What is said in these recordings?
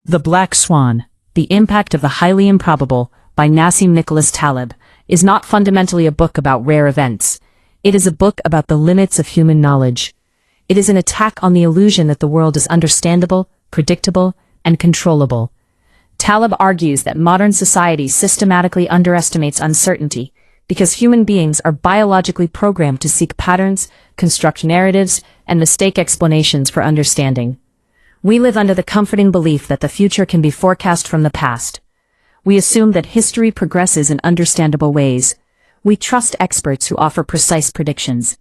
The Black Swan, The Impact of the Highly Improbable, by Nassim Nicholas Taleb, is not fundamentally a book about rare events. It is a book about the limits of human knowledge. It is an attack on the illusion that the world is understandable, predictable, and controllable. Taleb argues that modern society systematically underestimates uncertainty, because human beings are biologically programmed to seek patterns, construct narratives, and mistake explanations for understanding. We live under the comforting belief that the future can be forecast from the past. We assume that history progresses in understandable ways. We trust experts who offer precise predictions.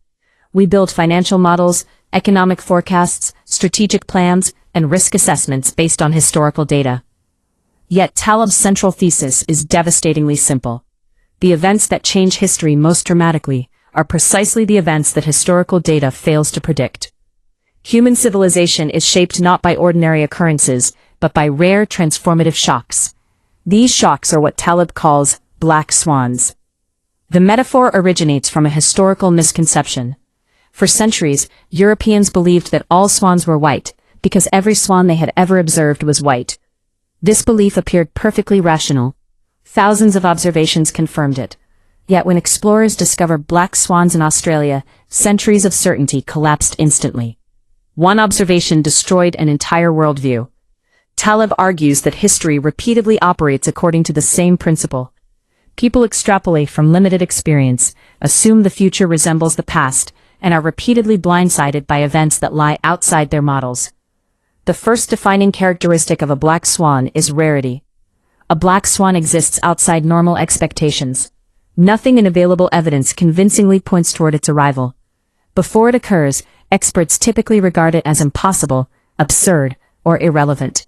We build financial models, economic forecasts, strategic plans, and risk assessments based on historical data. Yet Taleb's central thesis is devastatingly simple. The events that change history most dramatically are precisely the events that historical data fails to predict. Human civilization is shaped not by ordinary occurrences, but by rare transformative shocks. These shocks are what Taleb calls black swans. The metaphor originates from a historical misconception. For centuries, Europeans believed that all swans were white, because every swan they had ever observed was white. This belief appeared perfectly rational. Thousands of observations confirmed it. Yet when explorers discovered black swans in Australia, centuries of certainty collapsed instantly. One observation destroyed an entire worldview. Taleb argues that history repeatedly operates according to the same principle. People extrapolate from limited experience, assume the future resembles the past, and are repeatedly blindsided by events that lie outside their models. The first defining characteristic of a black swan is rarity. A black swan exists outside normal expectations. Nothing in available evidence convincingly points toward its arrival. Before it occurs, experts typically regard it as impossible, absurd, or irrelevant.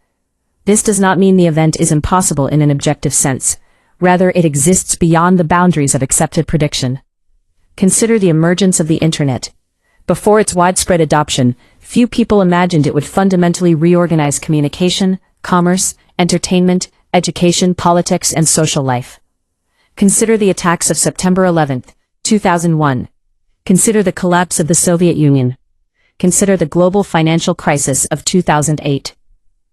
This does not mean the event is impossible in an objective sense. Rather, it exists beyond the boundaries of accepted prediction. Consider the emergence of the Internet. Before its widespread adoption, few people imagined it would fundamentally reorganize communication, commerce, entertainment, education, politics, and social life. Consider the attacks of September 11, 2001. Consider the collapse of the Soviet Union. Consider the global financial crisis of 2008.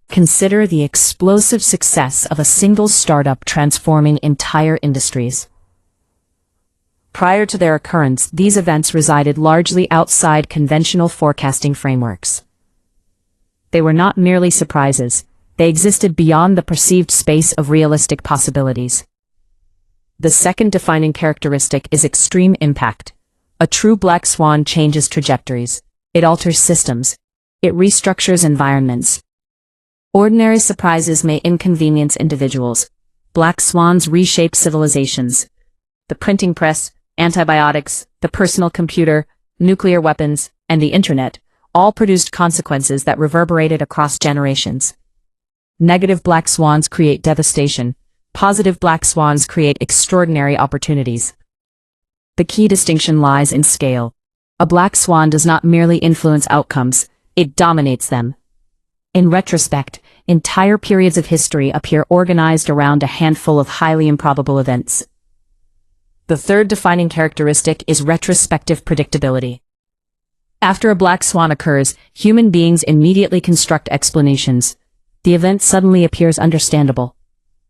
Consider the explosive success of a single startup transforming entire industries. Prior to their occurrence, these events resided largely outside conventional forecasting frameworks. They were not merely surprises, they existed beyond the perceived space of realistic possibilities. The second defining characteristic is extreme impact. A true black swan changes trajectories. It alters systems. It restructures environments. Ordinary surprises may inconvenience individuals. Black swans reshape civilizations. The printing press, antibiotics, the personal computer, nuclear weapons, and the internet all produced consequences that reverberated across generations. Negative black swans create devastation. Positive black swans create extraordinary opportunities. The key distinction lies in scale. A black swan does not merely influence outcomes, it dominates them. In retrospect, entire periods of history appear organized around a handful of highly improbable events. The third defining characteristic is retrospective predictability. After a black swan occurs, human beings immediately construct explanations. The event suddenly appears understandable.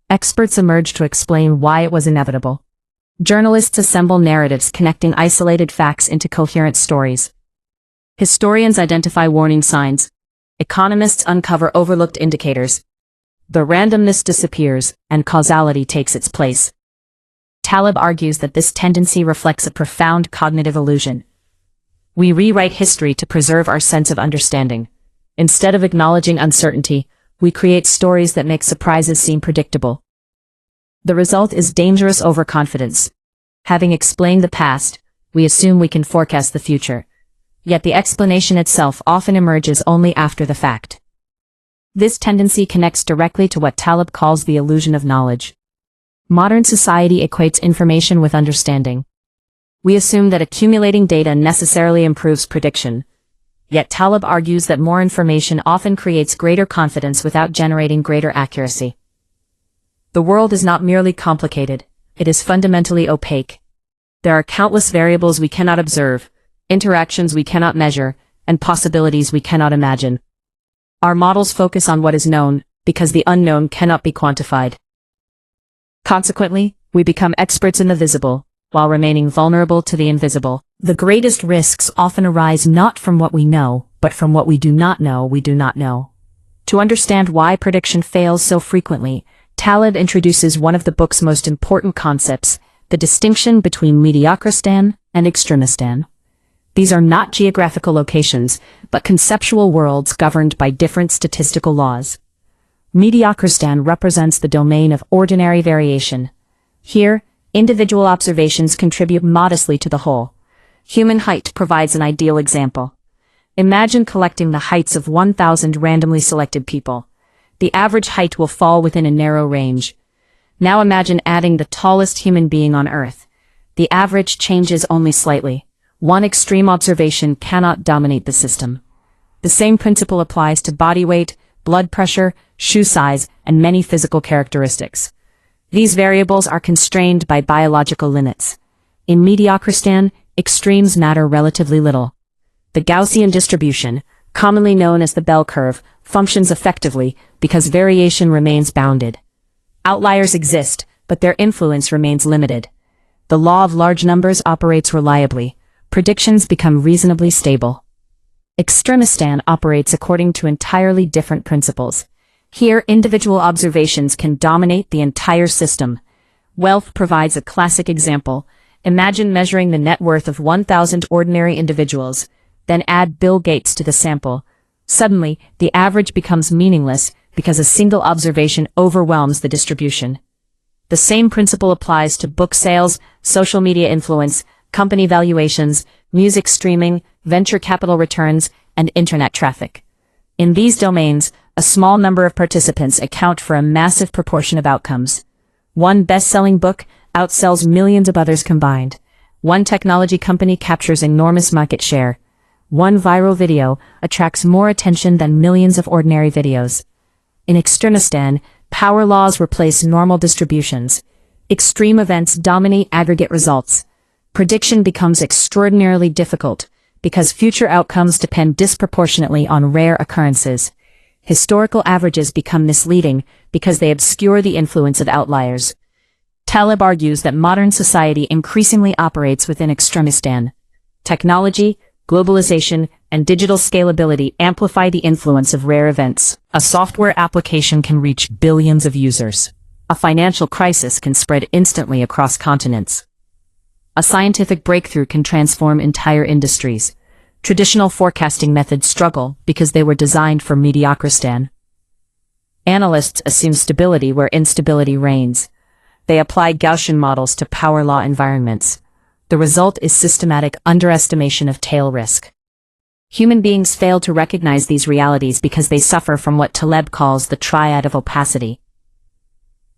Experts emerge to explain why it was inevitable. Journalists assemble narratives connecting isolated facts into coherent stories. Historians identify warning signs. Economists uncover overlooked indicators. The randomness disappears, and causality takes its place. Taleb argues that this tendency reflects a profound cognitive illusion. We rewrite history to preserve our sense of understanding. Instead of acknowledging uncertainty, we create stories that make surprises seem predictable. The result is dangerous overconfidence. Having explained the past, we assume we can forecast the future. Yet the explanation itself often emerges only after the fact. This tendency connects directly to what Taleb calls the illusion of knowledge. Modern society equates information with understanding. We assume that accumulating data necessarily improves prediction. Yet Taleb argues that more information often creates greater confidence without generating greater accuracy. The world is not merely complicated, it is fundamentally opaque. There are countless variables we cannot observe, interactions we cannot measure, and possibilities we cannot imagine. Our models focus on what is known, because the unknown cannot be quantified. Consequently, we become experts in the visible, while remaining vulnerable to the invisible. The greatest risks often arise not from what we know, but from what we do not know. To understand why prediction fails so frequently, Taleb introduces one of the book's most important concepts, the distinction between Mediocristan and Extremistan. These are not geographical locations, but conceptual worlds governed by different statistical laws. Mediocristan represents the domain of ordinary variation. Here, individual observations contribute modestly to the whole. Human height provides an ideal example. Imagine collecting the heights of 1,000 randomly selected people. The average height will fall within a narrow range. Now imagine adding the tallest human being on Earth. The average changes only slightly. One extreme observation cannot dominate the system. The same principle applies to body weight, blood pressure, shoe size, and many physical characteristics. These variables are constrained by biological limits. In Mediocristan, extremes matter relatively little. The Gaussian distribution, commonly known as the bell curve, functions effectively because variation remains bounded. Outliers exist, but their influence remains limited. The law of large numbers operates reliably. Predictions become reasonably stable. Extremistan operates according to entirely different principles. Here, individual observations can dominate the entire system. Wealth provides a classic example. Imagine measuring the net worth of 1,000 ordinary individuals, then add Bill Gates to the sample. Suddenly, the average becomes meaningless because a single observation overwhelms the distribution. The same principle applies to book sales, social media influence, company valuations, music streaming, venture capital returns, and internet traffic. In these domains, a small number of participants account for a massive proportion of outcomes. One best-selling book outsells millions of others combined. One technology company captures enormous market share. One viral video attracts more attention than millions of ordinary videos. In Extremistan, power laws replace normal distributions. Extreme events dominate aggregate results. Prediction becomes extraordinarily difficult because future outcomes depend disproportionately on rare occurrences. Historical averages become misleading because they obscure the influence of outliers. Taleb argues that modern society increasingly operates within Extremistan. Technology, globalization, and digital scalability amplify the influence of rare events. A software application can reach billions of users. A financial crisis can spread instantly across continents. A scientific breakthrough can transform entire industries. Traditional forecasting methods struggle because they were designed for Mediocristan. Analysts assume stability where instability reigns. They apply Gaussian models to power law environments. The result is systematic underestimation of tail risk. Human beings fail to recognize these realities because they suffer from what Taleb calls the triad of opacity.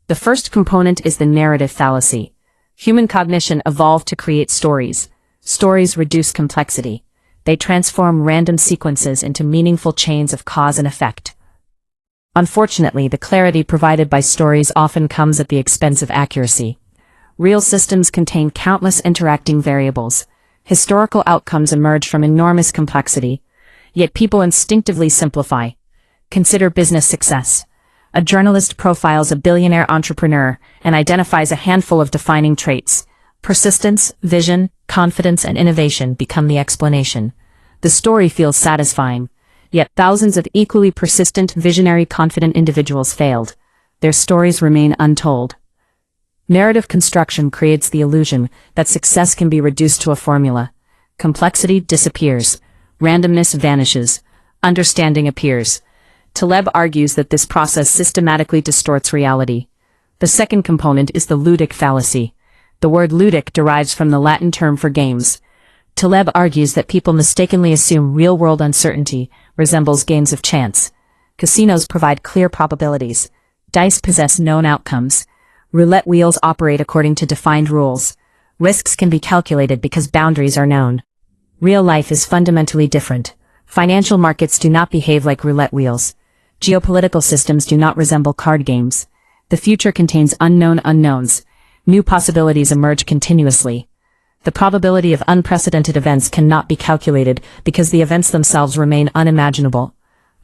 The first component is the narrative fallacy. Human cognition evolved to create stories. Stories reduce complexity. They transform random sequences into meaningful chains of cause and effect. Unfortunately, the clarity provided by stories often comes at the expense of accuracy. Real systems contain countless interacting variables. Historical outcomes emerge from enormous complexity. Yet people instinctively simplify. Consider business success. A journalist profiles a billionaire entrepreneur and identifies a handful of defining traits. Persistence, vision, confidence, and innovation become the explanation. The story feels satisfying. Yet thousands of equally persistent, visionary, confident individuals failed. Their stories remain untold. Narrative construction creates the illusion that success can be reduced to a formula. Complexity disappears. Randomness vanishes. Understanding appears. Taleb argues that this process systematically distorts reality. The second component is the ludic fallacy. The word ludic derives from the Latin term for games. Taleb argues that people mistakenly assume real-world uncertainty resembles games of chance. Casinos provide clear probabilities. Dice possess known outcomes. Roulette wheels operate according to defined rules. Risks can be calculated because boundaries are known. Real life is fundamentally different. Financial markets do not behave like roulette wheels. Geopolitical systems do not resemble card games. The future contains unknown unknowns. New possibilities emerge continuously. The probability of unprecedented events cannot be calculated because the events themselves remain unimaginable.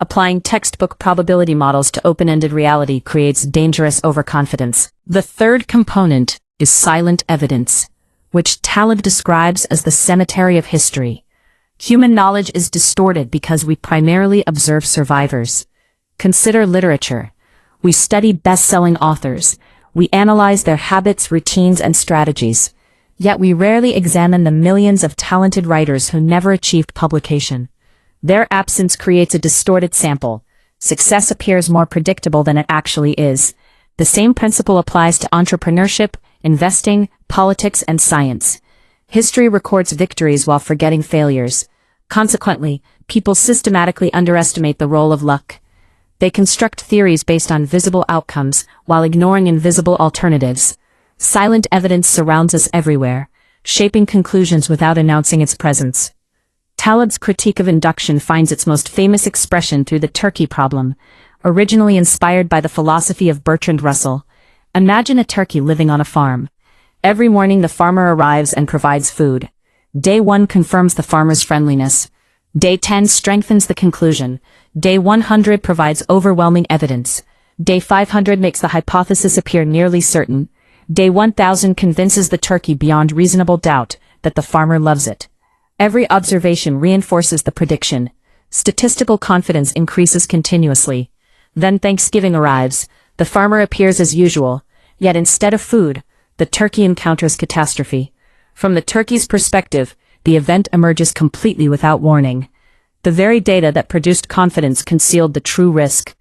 Applying textbook probability models to open-ended reality creates dangerous overconfidence. The third component is silent evidence, which Taleb describes as the cemetery of history. Human knowledge is distorted because we primarily observe survivors. Consider literature. We study best-selling authors. We analyze their habits, routines, and strategies. Yet we rarely examine the millions of talented writers who never achieved publication. Their absence creates a distorted sample. Success appears more predictable than it actually is. The same principle applies to entrepreneurship, investing, politics, and science. History records victories while forgetting failures. Consequently, people systematically underestimate the role of luck. They construct theories based on visible outcomes while ignoring invisible alternatives. Silent evidence surrounds us everywhere, shaping conclusions without announcing its presence. Taleb's critique of induction finds its most famous expression through the turkey problem, originally inspired by the philosophy of Bertrand Russell. Imagine a turkey living on a farm. Every morning the farmer arrives and provides food. Day 1 confirms the farmer's friendliness. Day 10 strengthens the conclusion. Day 100 provides overwhelming evidence. Day 500 makes the hypothesis appear nearly certain. Day 1000 convinces the turkey beyond reasonable doubt that the farmer loves it. Every observation reinforces the prediction. Statistical confidence increases continuously. Then Thanksgiving arrives. The farmer appears as usual, yet instead of food, the turkey encounters catastrophe. From the turkey's perspective, the event emerges completely without warning. The very data that produced confidence concealed the true risk.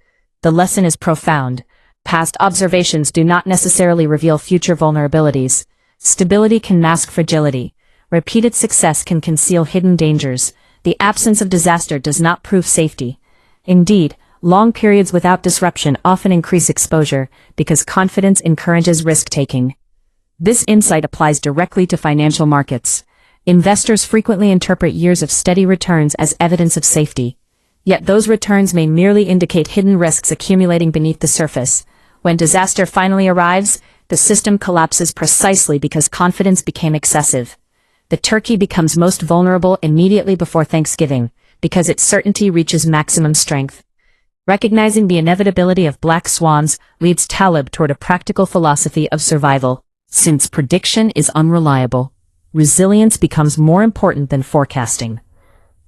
The lesson is profound. Past observations do not necessarily reveal future vulnerabilities. Stability can mask fragility. Repeated success can conceal hidden dangers. The absence of disaster does not prove safety. Indeed, long periods without disruption often increase exposure because confidence encourages risk-taking. This insight applies directly to financial markets. Investors frequently interpret years of steady returns as evidence of safety. Yet those returns may merely indicate hidden risks accumulating beneath the surface. When disaster finally arrives, the system collapses precisely because confidence became excessive. The turkey becomes most vulnerable immediately before Thanksgiving, because its certainty reaches maximum strength. Recognizing the inevitability of black swans leads Taleb toward a practical philosophy of survival. Since prediction is unreliable, resilience becomes more important than forecasting.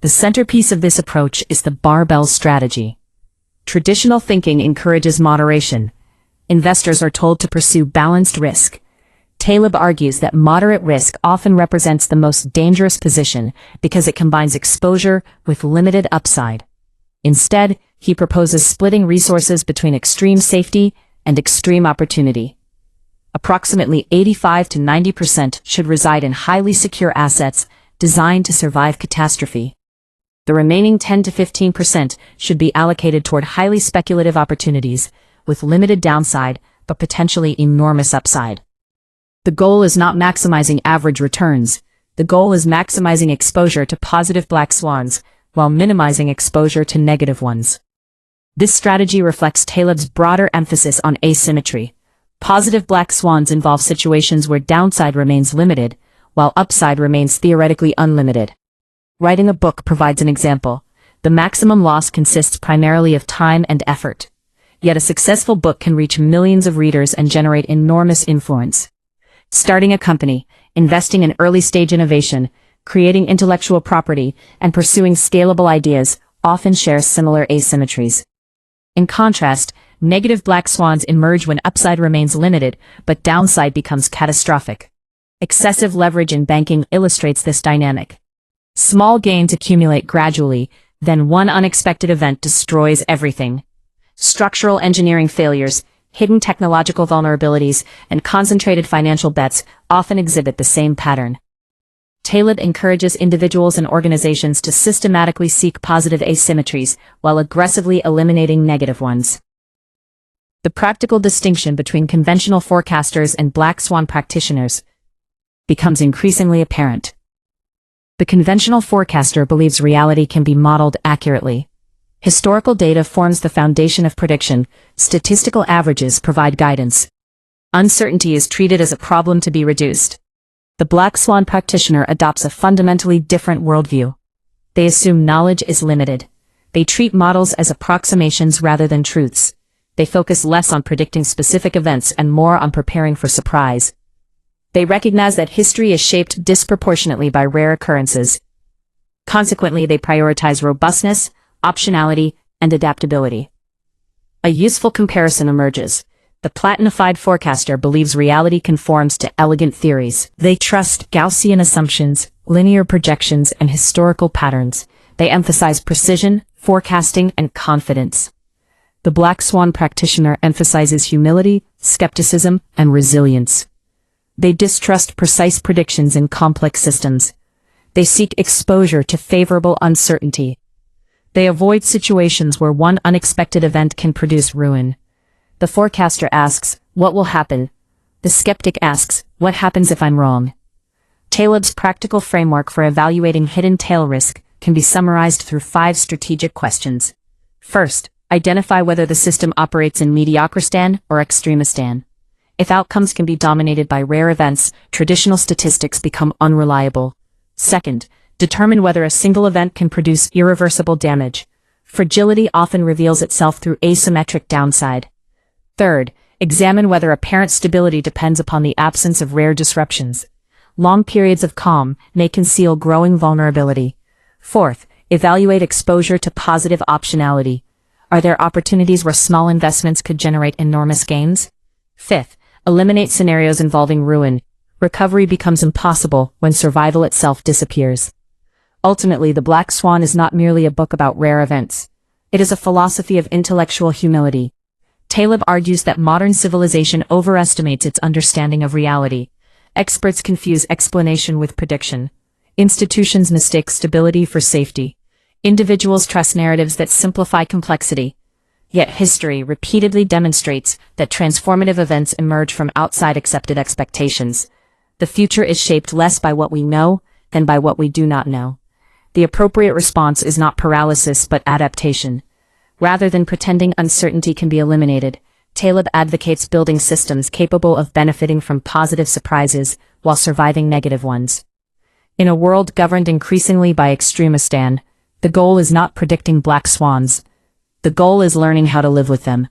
The centerpiece of this approach is the barbell strategy. Traditional thinking encourages moderation. Investors are told to pursue balanced risk. Taleb argues that moderate risk often represents the most dangerous position because it combines exposure with limited upside. Instead, he proposes splitting resources between extreme safety and extreme opportunity. Approximately 85 to 90% should reside in highly secure assets designed to survive catastrophe. The remaining 10 to 15% should be allocated toward highly speculative opportunities with limited downside but potentially enormous upside. The goal is not maximizing average returns. The goal is maximizing exposure to positive black swans while minimizing exposure to negative ones. This strategy reflects Taleb's broader emphasis on asymmetry. Positive black swans involve situations where downside remains limited, while upside remains theoretically unlimited. Writing a book provides an example. The maximum loss consists primarily of time and effort. Yet a successful book can reach millions of readers and generate enormous influence. Starting a company, investing in early-stage innovation, creating intellectual property, and pursuing scalable ideas often share similar asymmetries. In contrast, negative black swans emerge when upside remains limited, but downside becomes catastrophic. Excessive leverage in banking illustrates this dynamic. Small gains accumulate gradually, then one unexpected event destroys everything. Structural engineering failures, hidden technological vulnerabilities, and concentrated financial bets often exhibit the same pattern. Taleb encourages individuals and organizations to systematically seek positive asymmetries while aggressively eliminating negative ones. The practical distinction between conventional forecasters and black swan practitioners becomes increasingly apparent. The conventional forecaster believes reality can be modeled accurately. Historical data forms the foundation of prediction. Statistical averages provide guidance. Uncertainty is treated as a problem to be reduced. The black swan practitioner adopts a fundamentally different worldview. They assume knowledge is limited. They treat models as approximations rather than truths. They focus less on predicting specific events and more on preparing for surprise. They recognize that history is shaped disproportionately by rare occurrences. Consequently, they prioritize robustness, optionality, and adaptability. A useful comparison emerges. The platinified forecaster believes reality conforms to elegant theories. They trust Gaussian assumptions, linear projections, and historical patterns. They emphasize precision, forecasting, and confidence. The Black Swan practitioner emphasizes humility, skepticism, and resilience. They distrust precise predictions in complex systems. They seek exposure to favorable uncertainty. They avoid situations where one unexpected event can produce ruin. The forecaster asks, "What will happen?" The skeptic asks, "What happens if I'm wrong?" Taleb's practical framework for evaluating hidden tail risk can be summarized through 5 strategic questions. First, identify whether the system operates in mediocristan or extremistan. If outcomes can be dominated by rare events, traditional statistics become unreliable. Second, determine whether a single event can produce irreversible damage. Fragility often reveals itself through asymmetric downside. Third, examine whether apparent stability depends upon the absence of rare disruptions. Long periods of calm may conceal growing vulnerability. Fourth, evaluate exposure to positive optionality. Are there opportunities where small investments could generate enormous gains? Fifth, eliminate scenarios involving ruin. Recovery becomes impossible when survival itself disappears. Ultimately, The Black Swan is not merely a book about rare events. It is a philosophy of intellectual humility. Taleb argues that modern civilization overestimates its understanding of reality. Experts confuse explanation with prediction. Institutions mistake stability for safety. Individuals trust narratives that simplify complexity. Yet history repeatedly demonstrates that transformative events emerge from outside accepted expectations. The future is shaped less by what we know than by what we do not know. The appropriate response is not paralysis but adaptation. Rather than pretending uncertainty can be eliminated, Taleb advocates building systems capable of benefiting from positive surprises while surviving negative ones. In a world governed increasingly by extremistan, the goal is not predicting black swans. The goal is learning how to live with them.